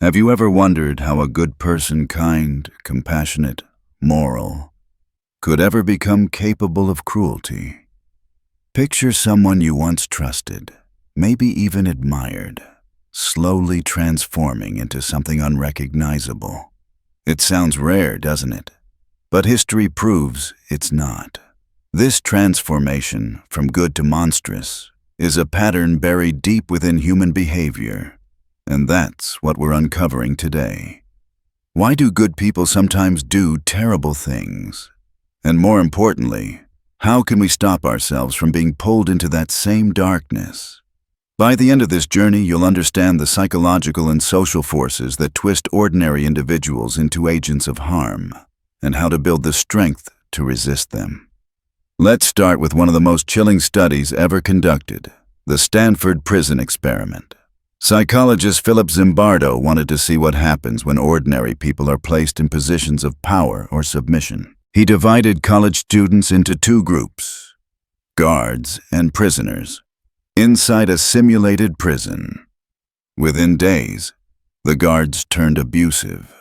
Have you ever wondered how a good person, kind, compassionate, moral, could ever become capable of cruelty? Picture someone you once trusted, maybe even admired, slowly transforming into something unrecognizable. It sounds rare, doesn't it? But history proves it's not. This transformation, from good to monstrous, is a pattern buried deep within human behavior. And that's what we're uncovering today. Why do good people sometimes do terrible things? And more importantly, how can we stop ourselves from being pulled into that same darkness? By the end of this journey, you'll understand the psychological and social forces that twist ordinary individuals into agents of harm, and how to build the strength to resist them. Let's start with one of the most chilling studies ever conducted, the Stanford Prison Experiment. Psychologist Philip Zimbardo wanted to see what happens when ordinary people are placed in positions of power or submission. He divided college students into two groups, guards and prisoners, inside a simulated prison. Within days, the guards turned abusive.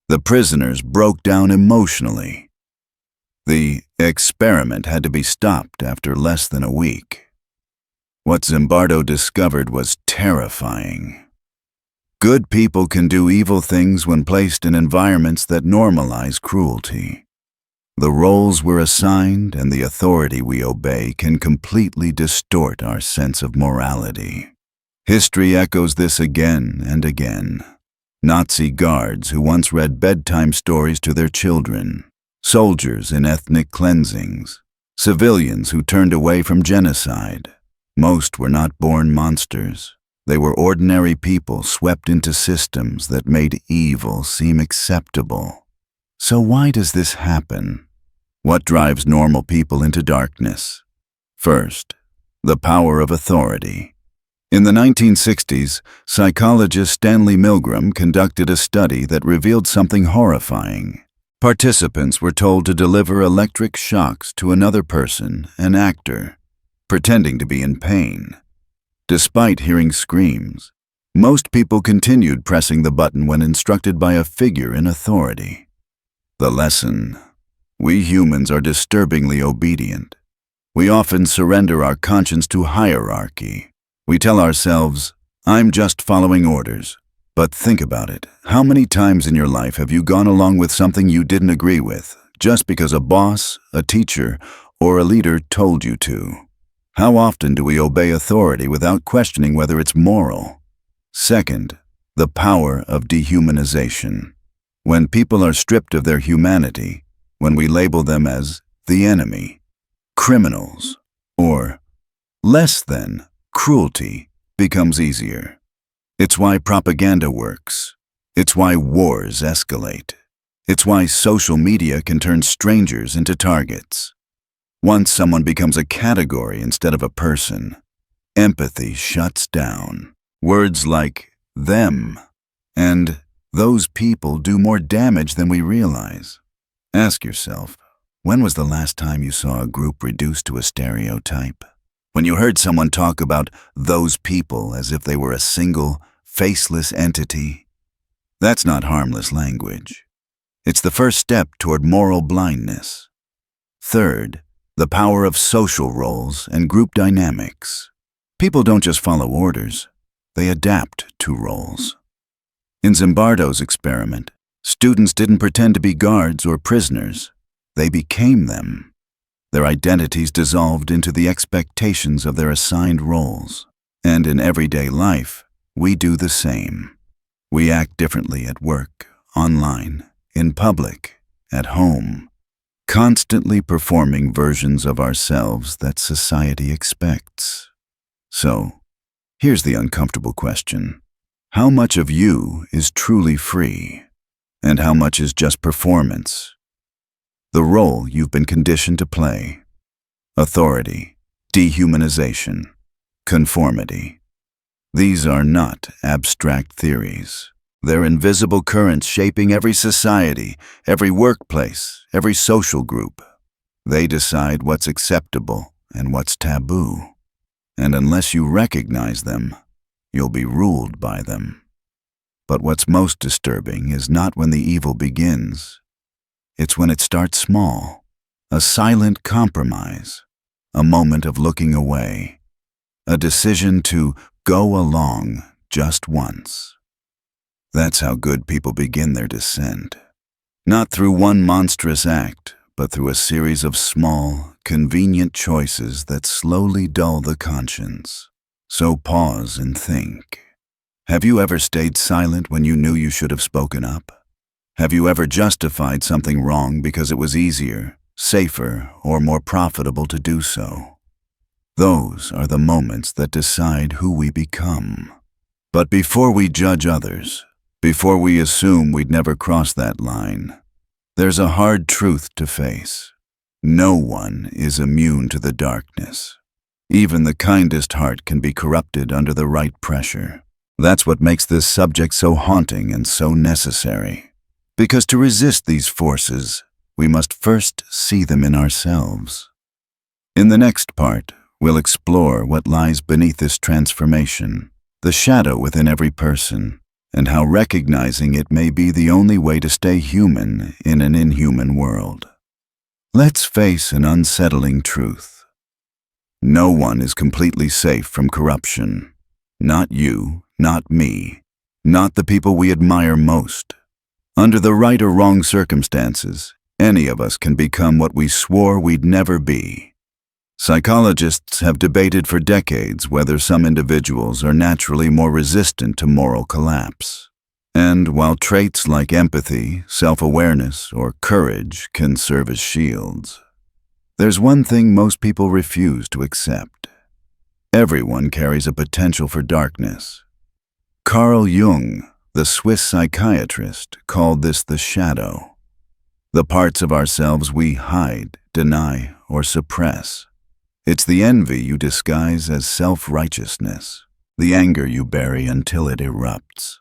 The prisoners broke down emotionally. The experiment had to be stopped after less than a week. What Zimbardo discovered was terrifying. Good people can do evil things when placed in environments that normalize cruelty. The roles we're assigned and the authority we obey can completely distort our sense of morality. History echoes this again and again. Nazi guards who once read bedtime stories to their children, soldiers in ethnic cleansings, civilians who turned away from genocide. Most were not born monsters. They were ordinary people swept into systems that made evil seem acceptable. So why does this happen? What drives normal people into darkness? First, the power of authority. In the 1960s, psychologist Stanley Milgram conducted a study that revealed something horrifying. Participants were told to deliver electric shocks to another person, an actor, pretending to be in pain. Despite hearing screams, most people continued pressing the button when instructed by a figure in authority. The lesson: we humans are disturbingly obedient. We often surrender our conscience to hierarchy. We tell ourselves, I'm just following orders. But think about it. How many times in your life have you gone along with something you didn't agree with, just because a boss, a teacher, or a leader told you to? How often do we obey authority without questioning whether it's moral? Second, the power of dehumanization. When people are stripped of their humanity, when we label them as the enemy, criminals, or less than, cruelty becomes easier. It's why propaganda works. It's why wars escalate. It's why social media can turn strangers into targets. Once someone becomes a category instead of a person, empathy shuts down. Words like them and those people do more damage than we realize. Ask yourself, when was the last time you saw a group reduced to a stereotype? When you heard someone talk about those people as if they were a single, faceless entity? That's not harmless language. It's the first step toward moral blindness. Third, the power of social roles and group dynamics. People don't just follow orders, they adapt to roles. In Zimbardo's experiment, students didn't pretend to be guards or prisoners. They became them. Their identities dissolved into the expectations of their assigned roles. And in everyday life, we do the same. We act differently at work, online, in public, at home, constantly performing versions of ourselves that society expects. So, here's the uncomfortable question. How much of you is truly free? And how much is just performance? The role you've been conditioned to play. Authority, dehumanization, conformity. These are not abstract theories. They're invisible currents shaping every society, every workplace, every social group. They decide what's acceptable and what's taboo. And unless you recognize them, you'll be ruled by them. But what's most disturbing is not when the evil begins. It's when it starts small, a silent compromise, a moment of looking away, a decision to go along just once. That's how good people begin their descent. Not through one monstrous act, but through a series of small, convenient choices that slowly dull the conscience. So pause and think. Have you ever stayed silent when you knew you should have spoken up? Have you ever justified something wrong because it was easier, safer, or more profitable to do so? Those are the moments that decide who we become. But before we judge others, before we assume we'd never cross that line, there's a hard truth to face. No one is immune to the darkness. Even the kindest heart can be corrupted under the right pressure. That's what makes this subject so haunting and so necessary. Because to resist these forces, we must first see them in ourselves. In the next part, we'll explore what lies beneath this transformation, the shadow within every person, and how recognizing it may be the only way to stay human in an inhuman world. Let's face an unsettling truth. No one is completely safe from corruption. Not you, not me, not the people we admire most. Under the right or wrong circumstances, any of us can become what we swore we'd never be. Psychologists have debated for decades whether some individuals are naturally more resistant to moral collapse. And while traits like empathy, self-awareness, or courage can serve as shields, there's one thing most people refuse to accept. Everyone carries a potential for darkness. Carl Jung, the Swiss psychiatrist, called this the shadow. The parts of ourselves we hide, deny, or suppress. It's the envy you disguise as self-righteousness, the anger you bury until it erupts,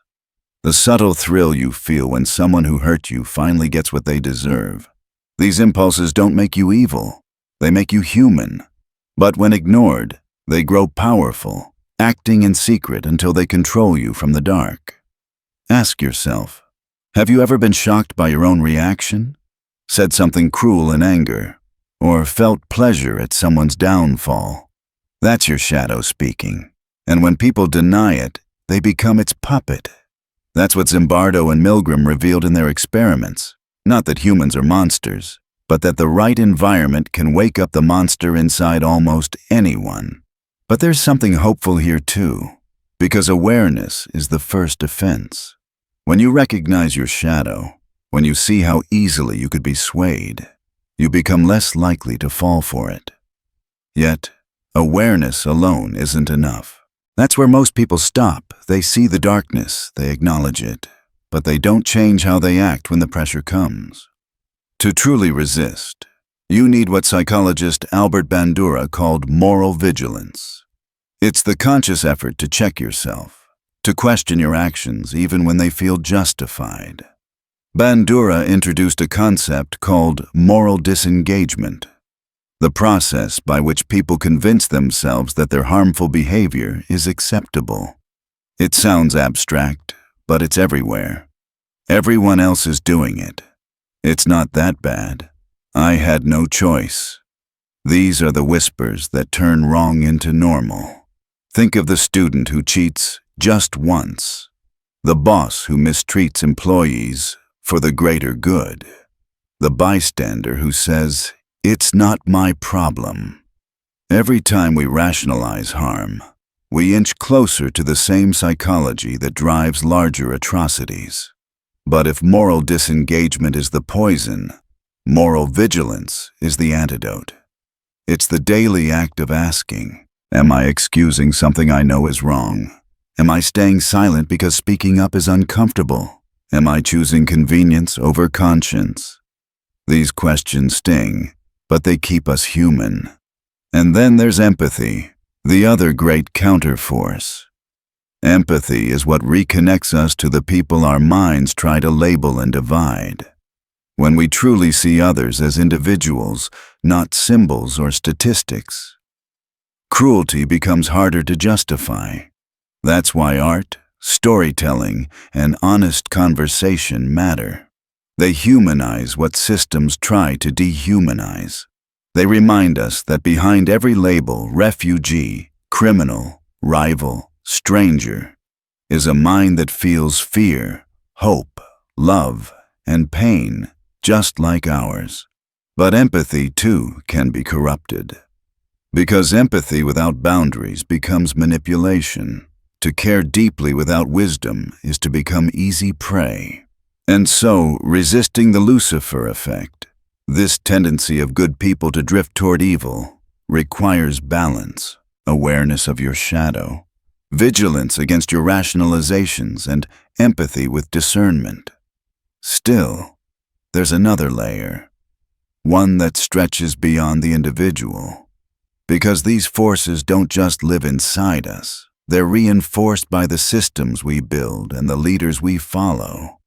the subtle thrill you feel when someone who hurt you finally gets what they deserve. These impulses don't make you evil, they make you human. But when ignored, they grow powerful, acting in secret until they control you from the dark. Ask yourself, have you ever been shocked by your own reaction? Said something cruel in anger? Or felt pleasure at someone's downfall? That's your shadow speaking. And when people deny it, they become its puppet. That's what Zimbardo and Milgram revealed in their experiments. Not that humans are monsters, but that the right environment can wake up the monster inside almost anyone. But there's something hopeful here too, because awareness is the first defense. When you recognize your shadow, when you see how easily you could be swayed, you become less likely to fall for it. Yet, awareness alone isn't enough. That's where most people stop. They see the darkness, they acknowledge it, but they don't change how they act when the pressure comes. To truly resist, you need what psychologist Albert Bandura called moral vigilance. It's the conscious effort to check yourself, to question your actions even when they feel justified. Bandura introduced a concept called moral disengagement, the process by which people convince themselves that their harmful behavior is acceptable. It sounds abstract, but it's everywhere. Everyone else is doing it. It's not that bad. I had no choice. These are the whispers that turn wrong into normal. Think of the student who cheats just once, the boss who mistreats employees for the greater good, the bystander who says, "It's not my problem." Every time we rationalize harm, we inch closer to the same psychology that drives larger atrocities. But if moral disengagement is the poison, moral vigilance is the antidote. It's the daily act of asking, am I excusing something I know is wrong? Am I staying silent because speaking up is uncomfortable? Am I choosing convenience over conscience? These questions sting, but they keep us human. And then there's empathy, the other great counterforce. Empathy is what reconnects us to the people our minds try to label and divide. When we truly see others as individuals, not symbols or statistics, cruelty becomes harder to justify. That's why art, storytelling, and honest conversation matter. They humanize what systems try to dehumanize. They remind us that behind every label, refugee, criminal, rival, stranger, is a mind that feels fear, hope, love, and pain, just like ours. But empathy, too, can be corrupted. Because empathy without boundaries becomes manipulation. To care deeply without wisdom is to become easy prey. And so, resisting the Lucifer effect, this tendency of good people to drift toward evil, requires balance, awareness of your shadow, vigilance against your rationalizations, and empathy with discernment. Still, there's another layer, one that stretches beyond the individual. Because these forces don't just live inside us, they're reinforced by the systems we build and the leaders we follow.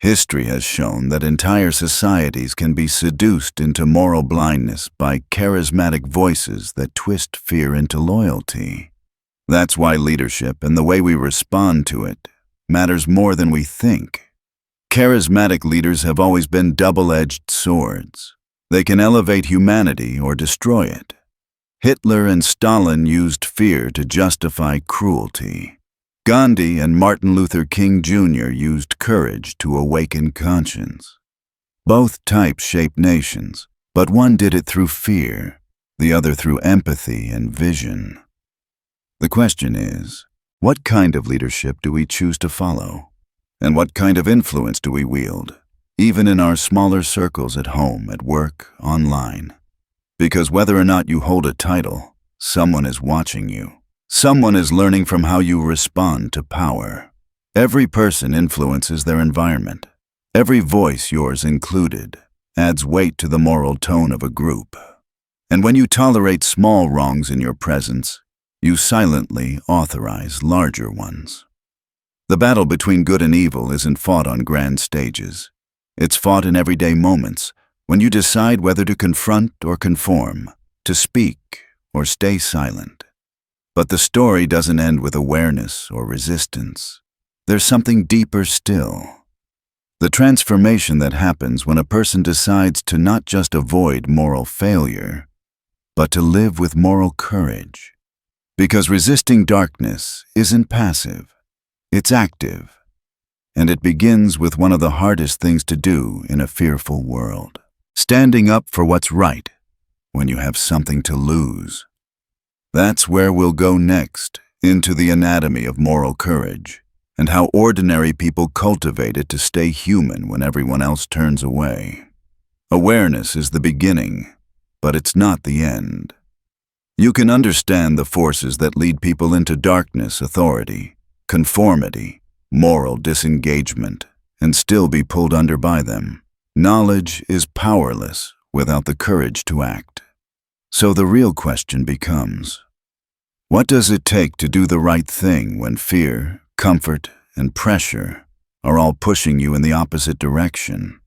History has shown that entire societies can be seduced into moral blindness by charismatic voices that twist fear into loyalty. That's why leadership and the way we respond to it matters more than we think. Charismatic leaders have always been double-edged swords. They can elevate humanity or destroy it. Hitler and Stalin used fear to justify cruelty. Gandhi and Martin Luther King Jr. used courage to awaken conscience. Both types shaped nations, but one did it through fear, the other through empathy and vision. The question is, what kind of leadership do we choose to follow? And what kind of influence do we wield, even in our smaller circles at home, at work, online? Because whether or not you hold a title, someone is watching you. Someone is learning from how you respond to power. Every person influences their environment. Every voice, yours included, adds weight to the moral tone of a group. And when you tolerate small wrongs in your presence, you silently authorize larger ones. The battle between good and evil isn't fought on grand stages. It's fought in everyday moments, when you decide whether to confront or conform, to speak or stay silent. But the story doesn't end with awareness or resistance. There's something deeper still. The transformation that happens when a person decides to not just avoid moral failure, but to live with moral courage. Because resisting darkness isn't passive, it's active. And it begins with one of the hardest things to do in a fearful world. Standing up for what's right when you have something to lose. That's where we'll go next, into the anatomy of moral courage, and how ordinary people cultivate it to stay human when everyone else turns away. Awareness is the beginning, but it's not the end. You can understand the forces that lead people into darkness, authority, conformity, moral disengagement, and still be pulled under by them. Knowledge is powerless without the courage to act. So the real question becomes, what does it take to do the right thing when fear, comfort, and pressure are all pushing you in the opposite direction?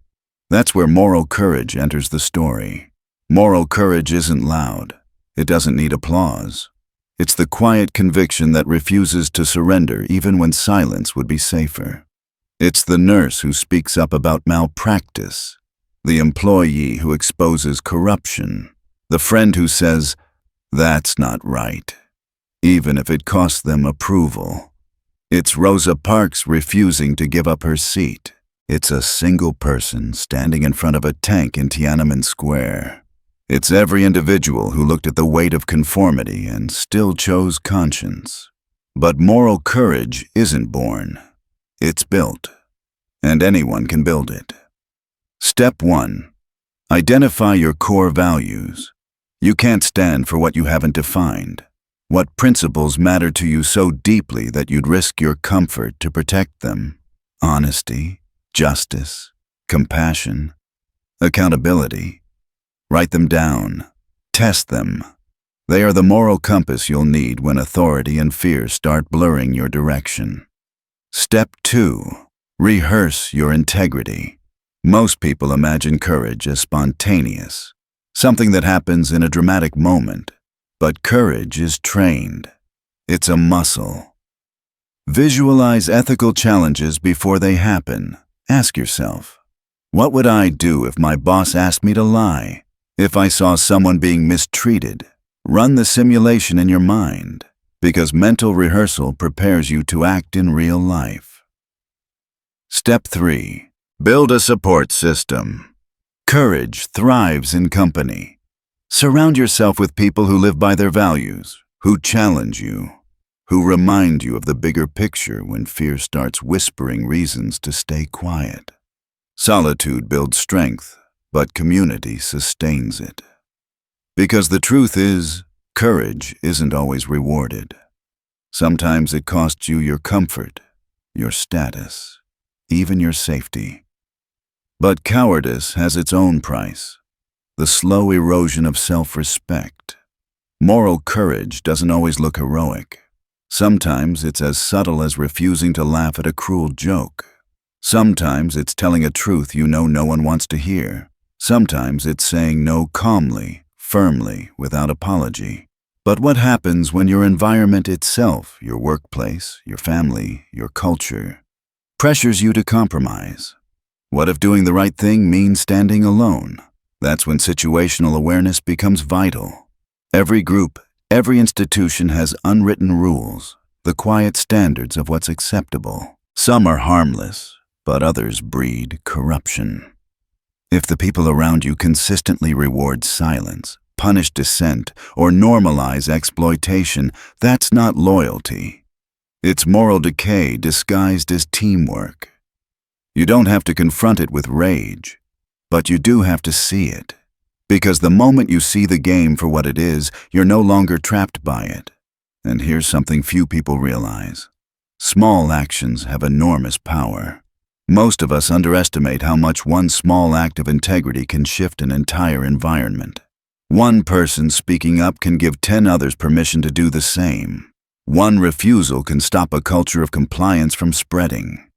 That's where moral courage enters the story. Moral courage isn't loud. It doesn't need applause. It's the quiet conviction that refuses to surrender even when silence would be safer. It's the nurse who speaks up about malpractice, the employee who exposes corruption, the friend who says, "That's not right," even if it costs them approval. It's Rosa Parks refusing to give up her seat. It's a single person standing in front of a tank in Tiananmen Square. It's every individual who looked at the weight of conformity and still chose conscience. But moral courage isn't born. It's built, and anyone can build it. Step 1. Identify your core values. You can't stand for what you haven't defined. What principles matter to you so deeply that you'd risk your comfort to protect them? Honesty, justice, compassion, accountability. Write them down. Test them. They are the moral compass you'll need when authority and fear start blurring your direction. Step 2. Rehearse your integrity. Most people imagine courage as spontaneous, something that happens in a dramatic moment. But courage is trained. It's a muscle. Visualize ethical challenges before they happen. Ask yourself, what would I do if my boss asked me to lie? If I saw someone being mistreated? Run the simulation in your mind, because mental rehearsal prepares you to act in real life. Step 3. Build a support system. Courage thrives in company. Surround yourself with people who live by their values, who challenge you, who remind you of the bigger picture when fear starts whispering reasons to stay quiet. Solitude builds strength, but community sustains it. Because the truth is, courage isn't always rewarded. Sometimes it costs you your comfort, your status, even your safety. But cowardice has its own price, the slow erosion of self-respect. Moral courage doesn't always look heroic. Sometimes it's as subtle as refusing to laugh at a cruel joke. Sometimes it's telling a truth you know no one wants to hear. Sometimes it's saying no calmly, firmly, without apology. But what happens when your environment itself, your workplace, your family, your culture, pressures you to compromise? What if doing the right thing means standing alone? That's when situational awareness becomes vital. Every group, every institution has unwritten rules, the quiet standards of what's acceptable. Some are harmless, but others breed corruption. If the people around you consistently reward silence, punish dissent, or normalize exploitation, that's not loyalty. It's moral decay disguised as teamwork. You don't have to confront it with rage, but you do have to see it. Because the moment you see the game for what it is, you're no longer trapped by it. And here's something few people realize. Small actions have enormous power. Most of us underestimate how much one small act of integrity can shift an entire environment. One person speaking up can give 10 others permission to do the same. One refusal can stop a culture of compliance from spreading.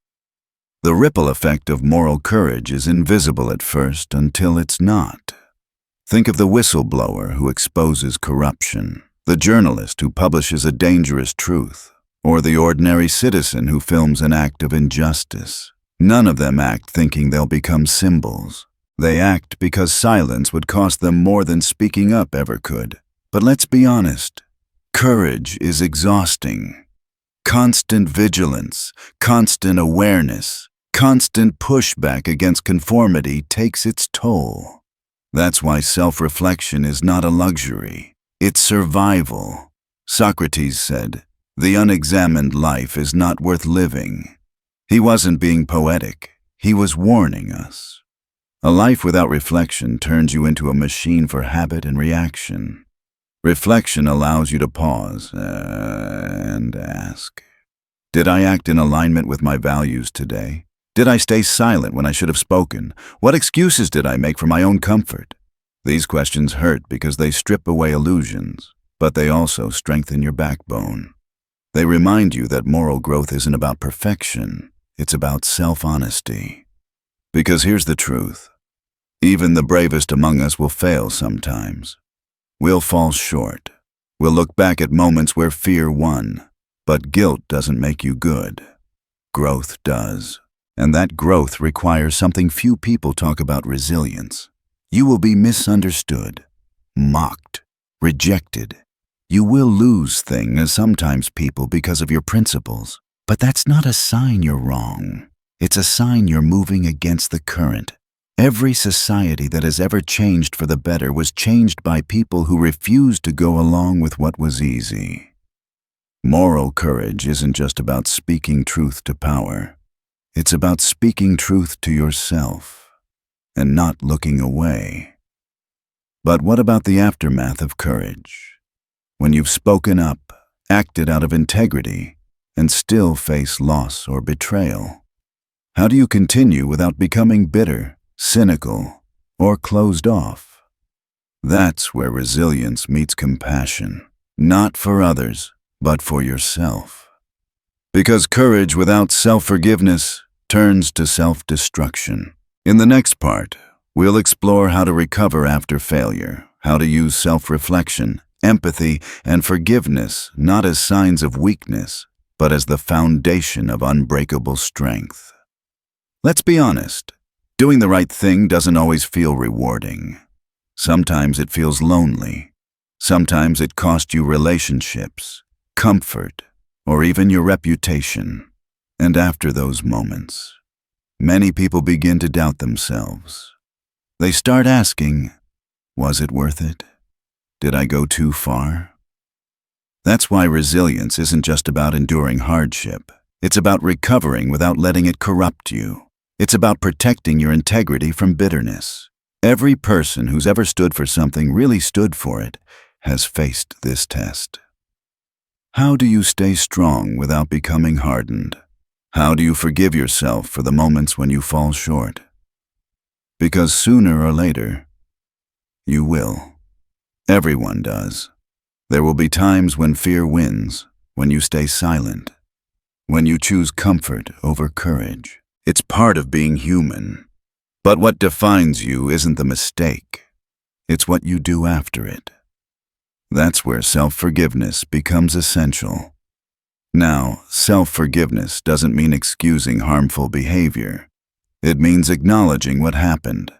The ripple effect of moral courage is invisible at first until it's not. Think of the whistleblower who exposes corruption, the journalist who publishes a dangerous truth, or the ordinary citizen who films an act of injustice. None of them act thinking they'll become symbols. They act because silence would cost them more than speaking up ever could. But let's be honest, courage is exhausting. Constant vigilance, constant awareness, constant pushback against conformity takes its toll. That's why self-reflection is not a luxury. It's survival. Socrates said, "The unexamined life is not worth living." He wasn't being poetic. He was warning us. A life without reflection turns you into a machine for habit and reaction. Reflection allows you to pause and ask, did I act in alignment with my values today? Did I stay silent when I should have spoken? What excuses did I make for my own comfort? These questions hurt because they strip away illusions, but they also strengthen your backbone. They remind you that moral growth isn't about perfection, it's about self-honesty. Because here's the truth. Even the bravest among us will fail sometimes. We'll fall short. We'll look back at moments where fear won, but guilt doesn't make you good. Growth does. And that growth requires something few people talk about: resilience. You will be misunderstood, mocked, rejected. You will lose things sometimes, people, because of your principles. But that's not a sign you're wrong. It's a sign you're moving against the current. Every society that has ever changed for the better was changed by people who refused to go along with what was easy. Moral courage isn't just about speaking truth to power. It's about speaking truth to yourself and not looking away. But what about the aftermath of courage? When you've spoken up, acted out of integrity, and still face loss or betrayal? How do you continue without becoming bitter, cynical, or closed off? That's where resilience meets compassion, not for others, but for yourself. Because courage without self-forgiveness turns to self-destruction. In the next part, we'll explore how to recover after failure, how to use self-reflection, empathy, and forgiveness not as signs of weakness, but as the foundation of unbreakable strength. Let's be honest, doing the right thing doesn't always feel rewarding. Sometimes it feels lonely. Sometimes it costs you relationships, comfort, or even your reputation. And after those moments, many people begin to doubt themselves. They start asking, was it worth it? Did I go too far? That's why resilience isn't just about enduring hardship. It's about recovering without letting it corrupt you. It's about protecting your integrity from bitterness. Every person who's ever stood for something really stood for it has faced this test. How do you stay strong without becoming hardened? How do you forgive yourself for the moments when you fall short? Because sooner or later, you will. Everyone does. There will be times when fear wins, when you stay silent, when you choose comfort over courage. It's part of being human. But what defines you isn't the mistake. It's what you do after it. That's where self-forgiveness becomes essential. Now, self-forgiveness doesn't mean excusing harmful behavior. It means acknowledging what happened,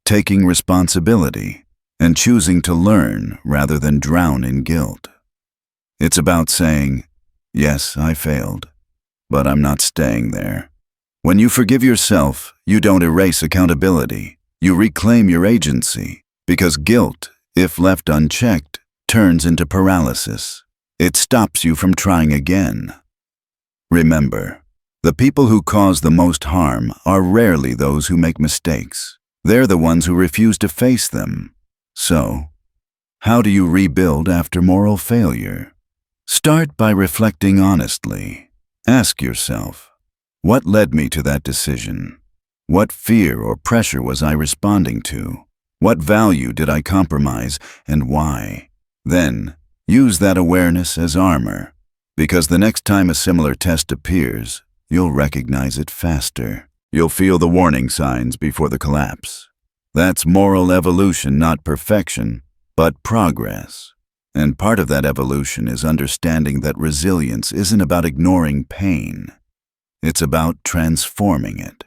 taking responsibility, and choosing to learn rather than drown in guilt. It's about saying, yes, I failed, but I'm not staying there. When you forgive yourself, you don't erase accountability. You reclaim your agency, because guilt, if left unchecked, turns into paralysis. It stops you from trying again. Remember, the people who cause the most harm are rarely those who make mistakes. They're the ones who refuse to face them. So, how do you rebuild after moral failure? Start by reflecting honestly. Ask yourself, what led me to that decision? What fear or pressure was I responding to? What value did I compromise, and why? Then, use that awareness as armor, because the next time a similar test appears, you'll recognize it faster. You'll feel the warning signs before the collapse. That's moral evolution, not perfection, but progress. And part of that evolution is understanding that resilience isn't about ignoring pain. It's about transforming it.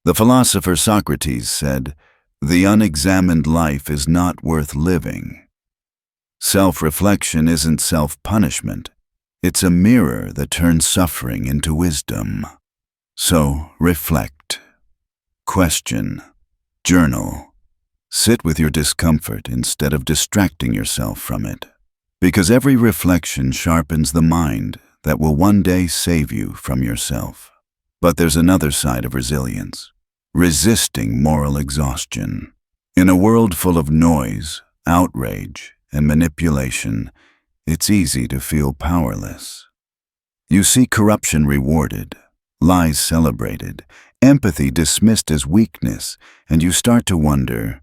The philosopher Socrates said, "The unexamined life is not worth living." Self-reflection isn't self-punishment. It's a mirror that turns suffering into wisdom. So, reflect. Question. Journal. Sit with your discomfort instead of distracting yourself from it. Because every reflection sharpens the mind that will one day save you from yourself. But there's another side of resilience. Resisting moral exhaustion. In a world full of noise, outrage, and manipulation, it's easy to feel powerless. You see corruption rewarded, lies celebrated, empathy dismissed as weakness, and you start to wonder,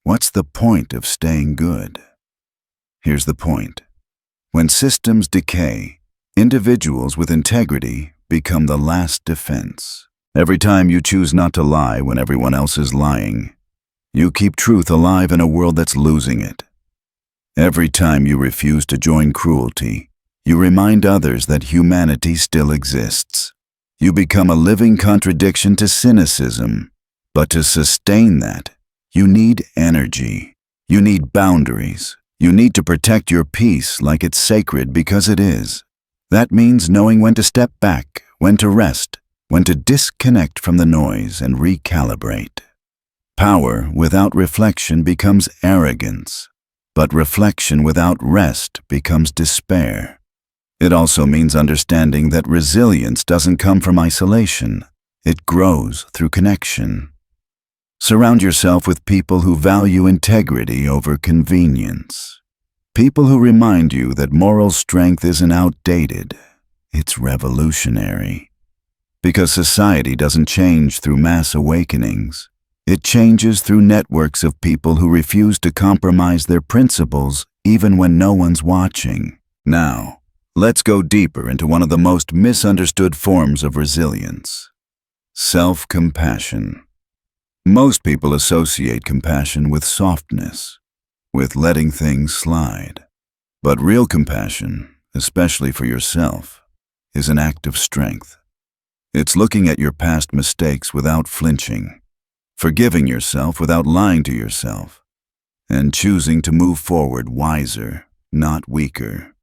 what's the point of staying good? Here's the point. When systems decay, individuals with integrity become the last defense. Every time you choose not to lie when everyone else is lying, you keep truth alive in a world that's losing it. Every time you refuse to join cruelty, you remind others that humanity still exists. You become a living contradiction to cynicism. But to sustain that, you need energy. You need boundaries. You need to protect your peace like it's sacred because it is. That means knowing when to step back, when to rest, when to disconnect from the noise and recalibrate. Power without reflection becomes arrogance, but reflection without rest becomes despair. It also means understanding that resilience doesn't come from isolation. It grows through connection. Surround yourself with people who value integrity over convenience. People who remind you that moral strength isn't outdated, it's revolutionary. Because society doesn't change through mass awakenings. It changes through networks of people who refuse to compromise their principles even when no one's watching. Now, let's go deeper into one of the most misunderstood forms of resilience: self-compassion. Most people associate compassion with softness, with letting things slide. But real compassion, especially for yourself, is an act of strength. It's looking at your past mistakes without flinching, forgiving yourself without lying to yourself, and choosing to move forward wiser, not weaker.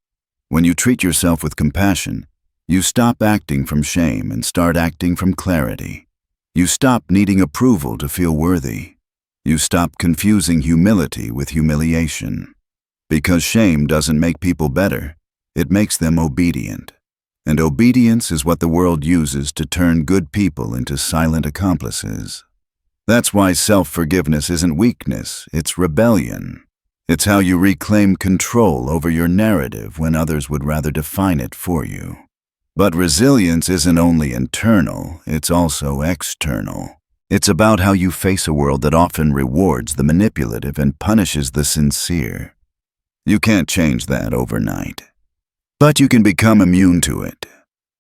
When you treat yourself with compassion, you stop acting from shame and start acting from clarity. You stop needing approval to feel worthy. You stop confusing humility with humiliation. Because shame doesn't make people better, it makes them obedient. And obedience is what the world uses to turn good people into silent accomplices. That's why self-forgiveness isn't weakness, it's rebellion. It's how you reclaim control over your narrative when others would rather define it for you. But resilience isn't only internal, it's also external. It's about how you face a world that often rewards the manipulative and punishes the sincere. You can't change that overnight. But you can become immune to it.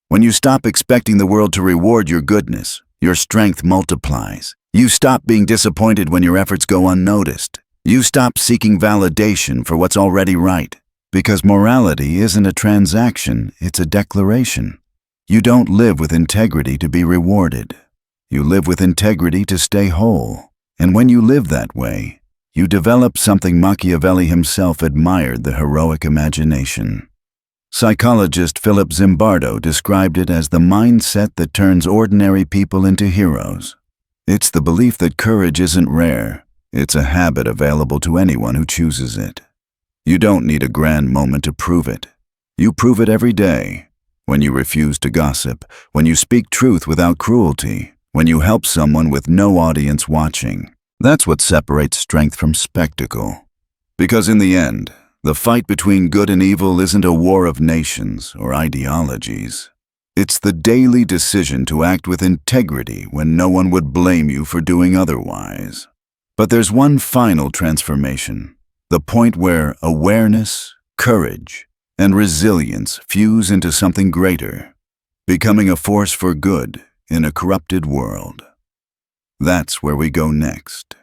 When you stop expecting the world to reward your goodness, your strength multiplies. You stop being disappointed when your efforts go unnoticed. You stop seeking validation for what's already right. Because morality isn't a transaction, it's a declaration. You don't live with integrity to be rewarded. You live with integrity to stay whole. And when you live that way, you develop something Machiavelli himself admired: the heroic imagination. Psychologist Philip Zimbardo described it as the mindset that turns ordinary people into heroes. It's the belief that courage isn't rare. It's a habit available to anyone who chooses it. You don't need a grand moment to prove it. You prove it every day. When you refuse to gossip, when you speak truth without cruelty, when you help someone with no audience watching. That's what separates strength from spectacle. Because in the end, the fight between good and evil isn't a war of nations or ideologies. It's the daily decision to act with integrity when no one would blame you for doing otherwise. But there's one final transformation, the point where awareness, courage, and resilience fuse into something greater, becoming a force for good in a corrupted world. That's where we go next.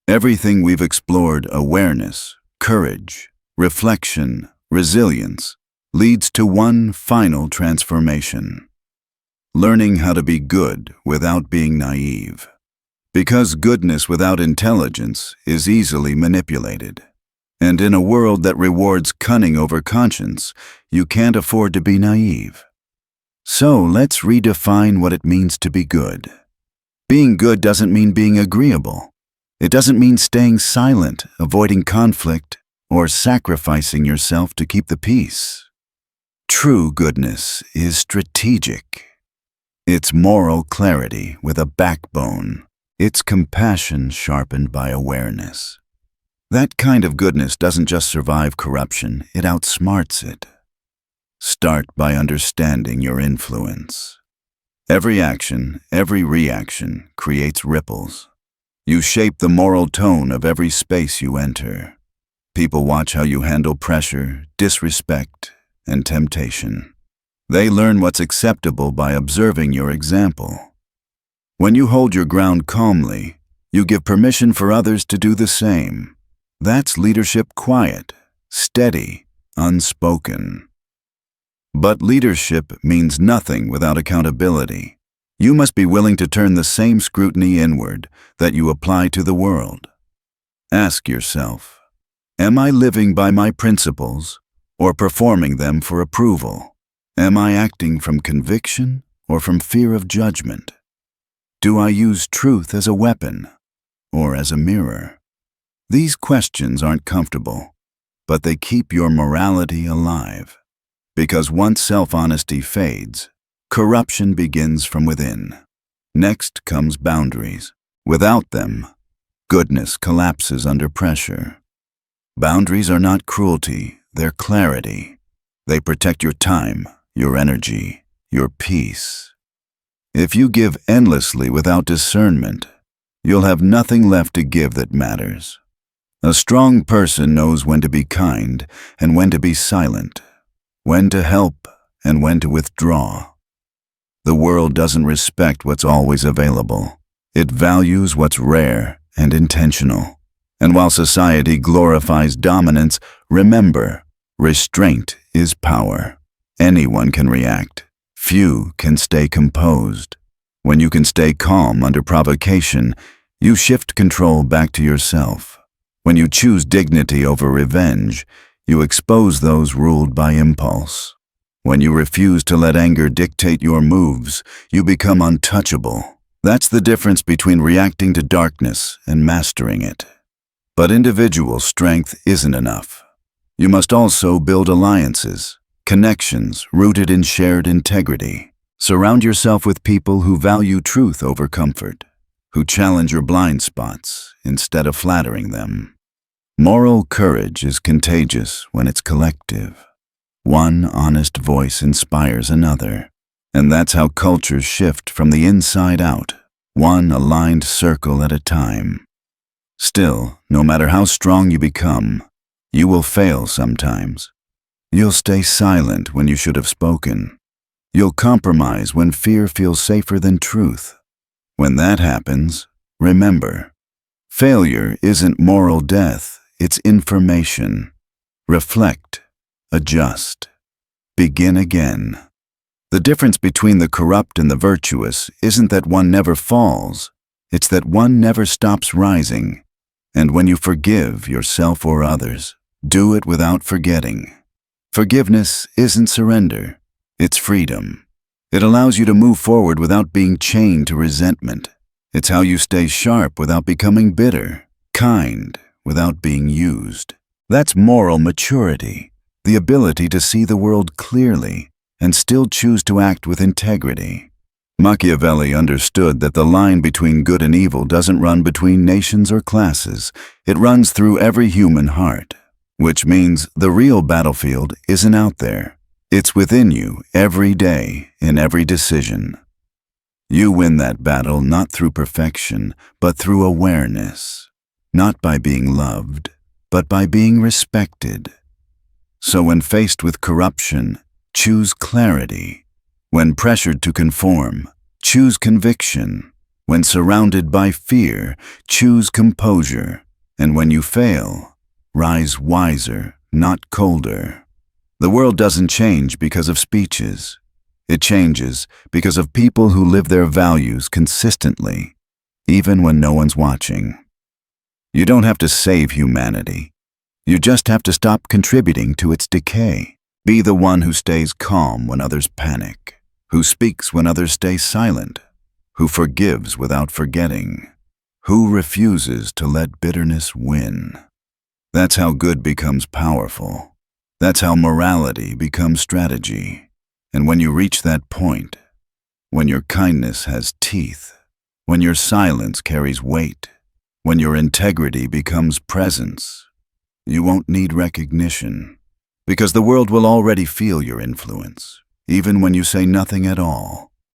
Everything we've explored, awareness, courage, reflection, resilience, leads to one final transformation: learning how to be good without being naive. Because goodness without intelligence is easily manipulated. And in a world that rewards cunning over conscience, you can't afford to be naive. So let's redefine what it means to be good. Being good doesn't mean being agreeable. It doesn't mean staying silent, avoiding conflict, or sacrificing yourself to keep the peace. True goodness is strategic. It's moral clarity with a backbone. It's compassion sharpened by awareness. That kind of goodness doesn't just survive corruption, it outsmarts it. Start by understanding your influence. Every action, every reaction creates ripples. You shape the moral tone of every space you enter. People watch how you handle pressure, disrespect, and temptation. They learn what's acceptable by observing your example. When you hold your ground calmly, you give permission for others to do the same. That's leadership, quiet, steady, unspoken. But leadership means nothing without accountability. You must be willing to turn the same scrutiny inward that you apply to the world. Ask yourself, am I living by my principles or performing them for approval? Am I acting from conviction or from fear of judgment? Do I use truth as a weapon or as a mirror? These questions aren't comfortable, but they keep your morality alive. Because once self-honesty fades, corruption begins from within. Next comes boundaries. Without them, goodness collapses under pressure. Boundaries are not cruelty, they're clarity. They protect your time, your energy, your peace. If you give endlessly without discernment, you'll have nothing left to give that matters. A strong person knows when to be kind and when to be silent, when to help and when to withdraw. The world doesn't respect what's always available. It values what's rare and intentional. And while society glorifies dominance, remember, restraint is power. Anyone can react. Few can stay composed. When you can stay calm under provocation, you shift control back to yourself. When you choose dignity over revenge, you expose those ruled by impulse. When you refuse to let anger dictate your moves, you become untouchable. That's the difference between reacting to darkness and mastering it. But individual strength isn't enough. You must also build alliances, connections rooted in shared integrity. Surround yourself with people who value truth over comfort, who challenge your blind spots instead of flattering them. Moral courage is contagious when it's collective. One honest voice inspires another, and that's how cultures shift from the inside out, one aligned circle at a time. Still, no matter how strong you become, you will fail sometimes. You'll stay silent when you should have spoken. You'll compromise when fear feels safer than truth. When that happens, remember, failure isn't moral death, it's information. Reflect, adjust, begin again. The difference between the corrupt and the virtuous isn't that one never falls, it's that one never stops rising. And when you forgive yourself or others, do it without forgetting. Forgiveness isn't surrender, it's freedom. It allows you to move forward without being chained to resentment. It's how you stay sharp without becoming bitter, kind without being used. That's moral maturity, the ability to see the world clearly and still choose to act with integrity. Machiavelli understood that the line between good and evil doesn't run between nations or classes. It runs through every human heart, which means the real battlefield isn't out there. It's within you every day, in every decision. You win that battle not through perfection, but through awareness. Not by being loved, but by being respected. So when faced with corruption, choose clarity. When pressured to conform, choose conviction. When surrounded by fear, choose composure. And when you fail, rise wiser, not colder. The world doesn't change because of speeches. It changes because of people who live their values consistently, even when no one's watching. You don't have to save humanity. You just have to stop contributing to its decay. Be the one who stays calm when others panic, who speaks when others stay silent, who forgives without forgetting, who refuses to let bitterness win. That's how good becomes powerful. That's how morality becomes strategy. And when you reach that point, when your kindness has teeth, when your silence carries weight, when your integrity becomes presence, you won't need recognition, because the world will already feel your influence, even when you say nothing at all.